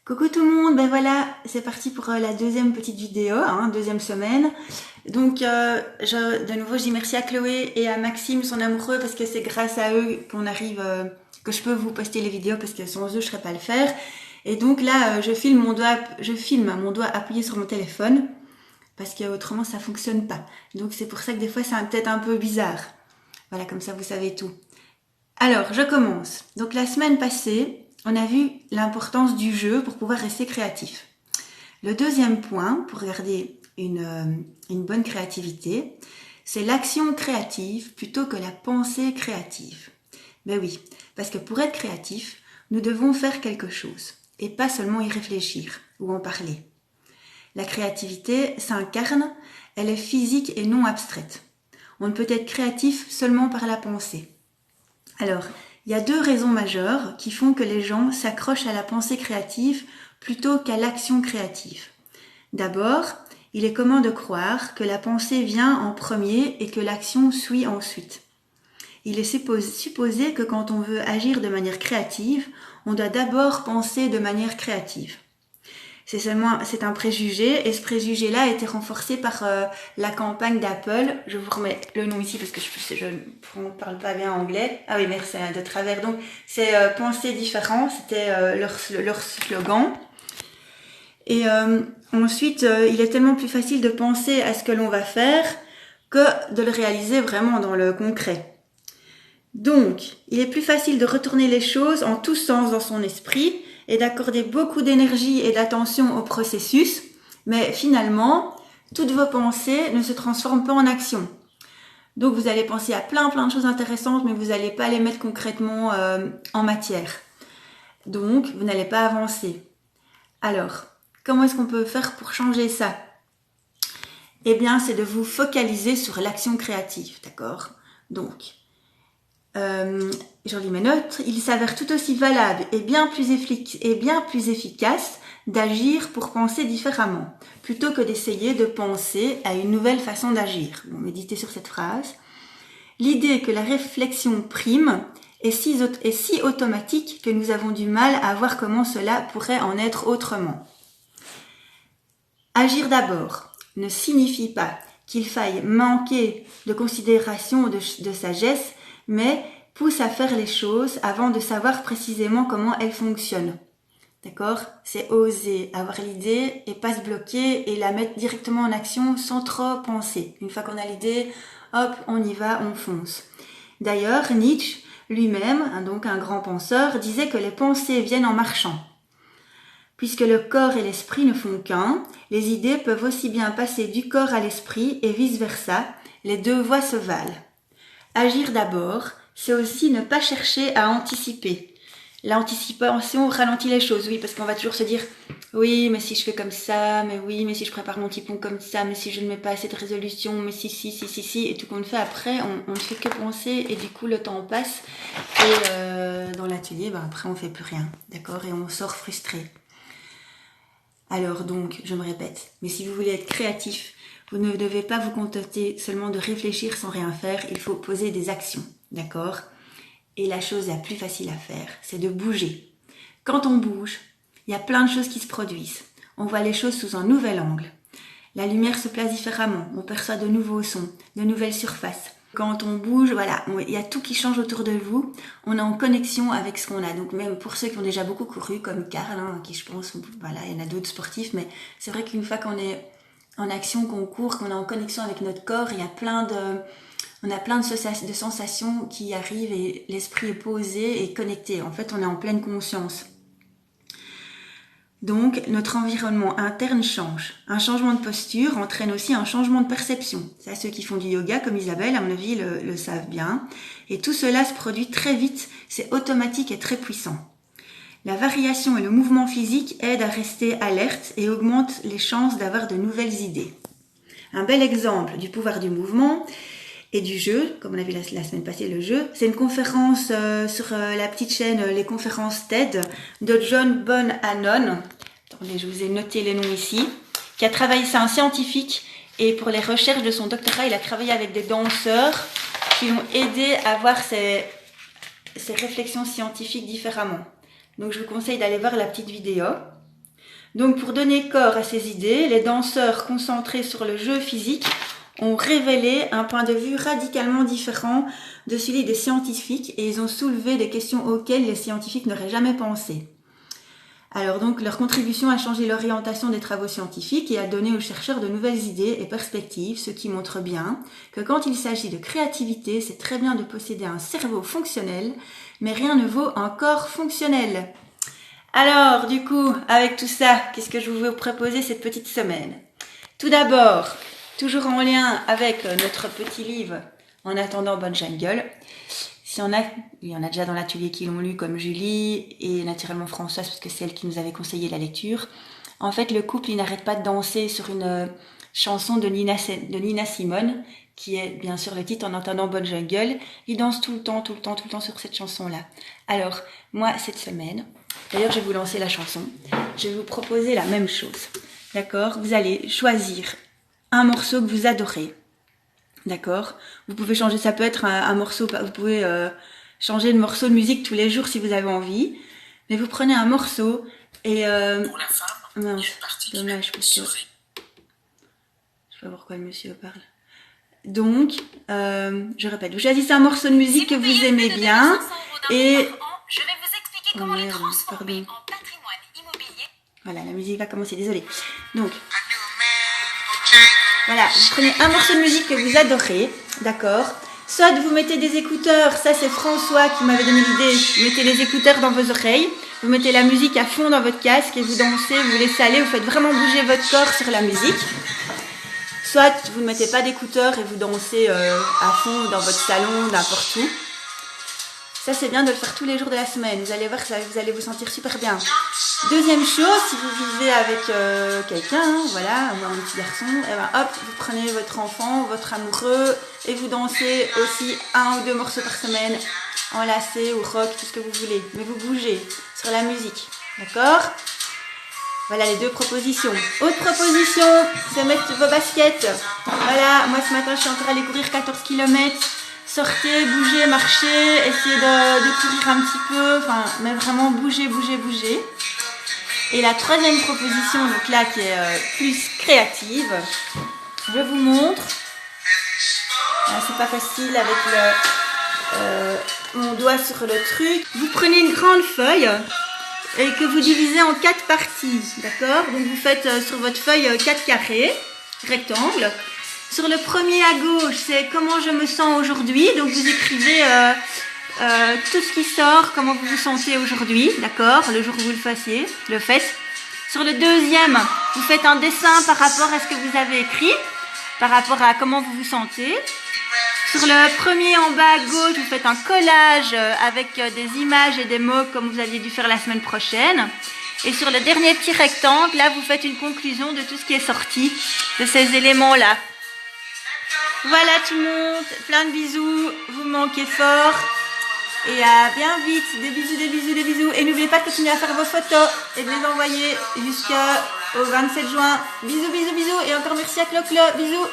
Coucou tout le monde, ben voilà, c'est parti pour la deuxième petite vidéo, deuxième semaine. Donc de nouveau je dis merci à Chloé et à Maxime, son amoureux, parce que c'est grâce à eux qu'on arrive, que je peux vous poster les vidéos, parce que sans eux je ne saurais pas le faire. Et donc là je filme mon doigt appuyé sur mon téléphone, parce que autrement ça fonctionne pas. Donc c'est pour ça que des fois c'est peut-être un peu bizarre. Voilà, comme ça vous savez tout. Alors je commence. Donc la semaine passée, on a vu l'importance du jeu pour pouvoir rester créatif. Le deuxième point, pour garder une bonne créativité, c'est l'action créative plutôt que la pensée créative. Ben oui, parce que pour être créatif, nous devons faire quelque chose et pas seulement y réfléchir ou en parler. La créativité s'incarne, elle est physique et non abstraite. On ne peut être créatif seulement par la pensée. Alors, il y a deux raisons majeures qui font que les gens s'accrochent à la pensée créative plutôt qu'à l'action créative. D'abord, il est commun de croire que la pensée vient en premier et que l'action suit ensuite. Il est supposé que quand on veut agir de manière créative, on doit d'abord penser de manière créative. C'est un préjugé, et ce préjugé-là a été renforcé par la campagne d'Apple. Je vous remets le nom ici parce que je ne parle pas bien anglais. Ah oui, mais c'est de travers. Donc, c'est penser différent, c'était leur slogan. Et ensuite, il est tellement plus facile de penser à ce que l'on va faire que de le réaliser vraiment dans le concret. Donc, il est plus facile de retourner les choses en tous sens dans son esprit et d'accorder beaucoup d'énergie et d'attention au processus, mais finalement, toutes vos pensées ne se transforment pas en action. Donc, vous allez penser à plein de choses intéressantes, mais vous n'allez pas les mettre concrètement en matière. Donc, vous n'allez pas avancer. Alors, comment est-ce qu'on peut faire pour changer ça ? Eh bien, c'est de vous focaliser sur l'action créative, d'accord ? Donc, je relis mes notes. Il s'avère tout aussi valable et bien plus efficace d'agir pour penser différemment, plutôt que d'essayer de penser à une nouvelle façon d'agir. Bon, méditez sur cette phrase. L'idée que la réflexion prime est si automatique que nous avons du mal à voir comment cela pourrait en être autrement. Agir d'abord ne signifie pas qu'il faille manquer de considération ou de sagesse, mais pousse à faire les choses avant de savoir précisément comment elles fonctionnent. D'accord ? C'est oser avoir l'idée et pas se bloquer et la mettre directement en action sans trop penser. Une fois qu'on a l'idée, hop, on y va, on fonce. D'ailleurs, Nietzsche lui-même, donc un grand penseur, disait que les pensées viennent en marchant. Puisque le corps et l'esprit ne font qu'un, les idées peuvent aussi bien passer du corps à l'esprit et vice-versa, les deux voies se valent. Agir d'abord, c'est aussi ne pas chercher à anticiper. L'anticipation ralentit les choses, oui, parce qu'on va toujours se dire « Oui, mais si je fais comme ça, mais oui, mais si je prépare mon petit pont comme ça, mais si je ne mets pas assez de résolution, mais si, et tout qu'on fait après, on ne fait que penser, et du coup le temps passe, et dans l'atelier, après on fait plus rien, d'accord, et on sort frustré. Alors donc, je me répète, mais si vous voulez être créatif, vous ne devez pas vous contenter seulement de réfléchir sans rien faire, il faut poser des actions, d'accord ? Et la chose la plus facile à faire, c'est de bouger. Quand on bouge, il y a plein de choses qui se produisent. On voit les choses sous un nouvel angle. La lumière se place différemment, on perçoit de nouveaux sons, de nouvelles surfaces. Quand on bouge, voilà, il y a tout qui change autour de vous. On est en connexion avec ce qu'on a. Donc même pour ceux qui ont déjà beaucoup couru, comme Karl, qui je pense, voilà, il y en a d'autres sportifs, mais c'est vrai qu'une fois qu'on est en action, qu'on court, qu'on est en connexion avec notre corps, on a plein de sensations qui arrivent et l'esprit est posé et connecté. En fait, on est en pleine conscience. Donc, notre environnement interne change. Un changement de posture entraîne aussi un changement de perception. Ça, ceux qui font du yoga, comme Isabelle, à mon avis, le savent bien. Et tout cela se produit très vite, c'est automatique et très puissant. La variation et le mouvement physique aident à rester alerte et augmentent les chances d'avoir de nouvelles idées. Un bel exemple du pouvoir du mouvement et du jeu, comme on a vu la semaine passée, le jeu, c'est une conférence sur la petite chaîne Les conférences TED de John Bohannon. Attendez, je vous ai noté les noms ici. Qui a travaillé, c'est un scientifique, et pour les recherches de son doctorat, il a travaillé avec des danseurs qui l'ont aidé à voir ces réflexions scientifiques différemment. Donc je vous conseille d'aller voir la petite vidéo. Donc pour donner corps à ces idées, les danseurs concentrés sur le jeu physique ont révélé un point de vue radicalement différent de celui des scientifiques et ils ont soulevé des questions auxquelles les scientifiques n'auraient jamais pensé. Alors donc leur contribution a changé l'orientation des travaux scientifiques et a donné aux chercheurs de nouvelles idées et perspectives, ce qui montre bien que quand il s'agit de créativité, c'est très bien de posséder un cerveau fonctionnel, mais rien ne vaut un corps fonctionnel. Alors du coup, avec tout ça, qu'est-ce que je vous veux proposer cette petite semaine ? Tout d'abord, toujours en lien avec notre petit livre « En attendant bonne jungle », il y en a déjà dans l'atelier qui l'ont lu, comme Julie et naturellement Françoise, parce que c'est elle qui nous avait conseillé la lecture. En fait, le couple, il n'arrête pas de danser sur une chanson de Nina Simone, qui est bien sûr le titre « En entendant bonne jungle ». Ils dansent tout le temps sur cette chanson-là. Alors, moi, cette semaine, d'ailleurs, je vais vous lancer la chanson, je vais vous proposer la même chose. D'accord ? Vous allez choisir un morceau que vous adorez. D'accord ? Vous pouvez changer, ça peut être un morceau, vous pouvez changer de morceau de musique tous les jours si vous avez envie. Mais vous prenez un morceau et... Pour la femme, mince, dommage, parce que... Je sais pas pourquoi le monsieur parle. Donc, je répète, vous choisissez un morceau de musique que vous aimez bien et... Je vais vous expliquer comment le transformer en patrimoine immobilier. Voilà, la musique va commencer, désolée. Donc... Voilà, vous prenez un morceau de musique que vous adorez, d'accord ? Soit vous mettez des écouteurs, ça c'est François qui m'avait donné l'idée, vous mettez les écouteurs dans vos oreilles, vous mettez la musique à fond dans votre casque et vous dansez, vous laissez aller, vous faites vraiment bouger votre corps sur la musique. Soit vous ne mettez pas d'écouteurs et vous dansez à fond dans votre salon, n'importe où. Ça c'est bien de le faire tous les jours de la semaine, vous allez voir, vous allez vous sentir super bien. Deuxième chose, si vous vivez avec quelqu'un, voilà, ou un petit garçon, et ben hop, vous prenez votre enfant, votre amoureux, et vous dansez aussi 1 ou 2 morceaux par semaine, enlacés ou rock, tout ce que vous voulez. Mais vous bougez sur la musique, d'accord ? Voilà les 2 propositions. Autre proposition, c'est mettre vos baskets. Voilà, moi ce matin je suis encore allée courir 14 km. Sortez, bougez, marchez, essayez de courir un petit peu, enfin, mais vraiment bougez. Et la troisième proposition, donc là, qui est plus créative, je vous montre. Là, c'est pas facile avec mon doigt sur le truc. Vous prenez une grande feuille et que vous divisez en 4 parties, d'accord ? Donc vous faites sur votre feuille 4 carrés, rectangles. Sur le premier à gauche, c'est comment je me sens aujourd'hui. Donc vous écrivez tout ce qui sort, comment vous vous sentez aujourd'hui, d'accord, le jour où vous le faites. Sur le deuxième, vous faites un dessin par rapport à ce que vous avez écrit, par rapport à comment vous vous sentez. Sur le premier en bas à gauche, vous faites un collage avec des images et des mots comme vous aviez dû faire la semaine prochaine. Et sur le dernier petit rectangle, là, vous faites une conclusion de tout ce qui est sorti de ces éléments-là. Voilà tout le monde, plein de bisous, vous manquez fort et à bien vite, des bisous et n'oubliez pas de continuer à faire vos photos et de les envoyer jusqu'au 27 juin. Bisous et encore merci à Clo-Clo, bisous.